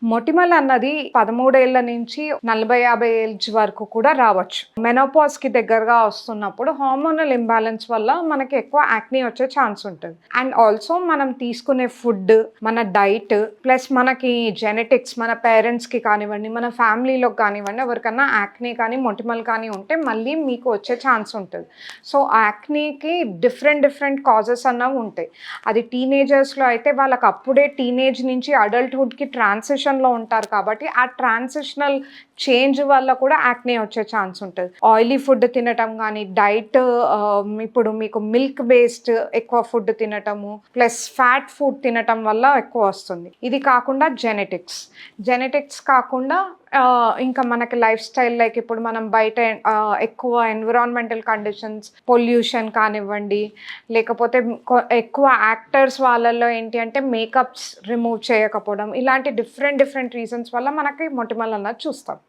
మొటిమల అన్నది 13 ఏళ్ల నుంచి 40, 50 ఏజ్ వరకు కూడా రావచ్చు. మెనోపాజ్‌కి దగ్గరగా వస్తున్నప్పుడు హార్మోనల్ ఇంబాలెన్స్ వల్ల మనకి ఎక్కువ యాక్నీ వచ్చే ఛాన్స్ ఉంటది. అండ్ ఆల్సో మనం తీసుకునే ఫుడ్, మన డైట్ ప్లస్ మనకి జెనెటిక్స్ మన పేరెంట్స్‌కి కానివ్వండి, మన ఫ్యామిలీలో కానివ్వండి ఎవరికన్నా యాక్నీ కానీ, మొటిమలు కానీ ఉంటే మళ్ళీ మీకు వచ్చే ఛాన్స్ ఉంటది. సో, యాక్నీకి డిఫరెంట్ కాజెస్ అన్నవి ఉంటాయి. అది టీనేజర్స్‌లో అయితే వాళ్ళకి అప్పుడే టీనేజ్ నుంచి అడల్ట్‌హుడ్‌కి ట్రాన్సిషన్‌లో ఉంటారు కాబట్టి, ఆ ట్రాన్సిషనల్ చేంజ్ వల్ల కూడా యాక్నీ వచ్చే ఛాన్స్ ఉంటది. ఆయిలీ ఫుడ్ తినటం గానీ, డైట్ ఇప్పుడు మీకు మిల్క్ బేస్డ్ ఎక్కువ ఫుడ్ తినటము, ప్లస్ ఫ్యాట్ ఫుడ్ తినటం వల్ల ఎక్కువ వస్తుంది. ఇది కాకుండా జెనెటిక్స్ కాకుండా ఇంకా మనకి లైఫ్ స్టైల్ లైక్ ఇప్పుడు మనం బయట ఎక్కువ ఎన్విరాన్మెంటల్ కండిషన్స్, పొల్యూషన్ కానివ్వండి, లేకపోతే ఎక్కువ యాక్టర్స్ వాళ్ళల్లో ఏంటి అంటే మేకప్స్ రిమూవ్ చేయకపోవడం, ఇలాంటి డిఫరెంట్ రీజన్స్ వల్ల మనకి మొటిమలు అన్నది చూస్తాం.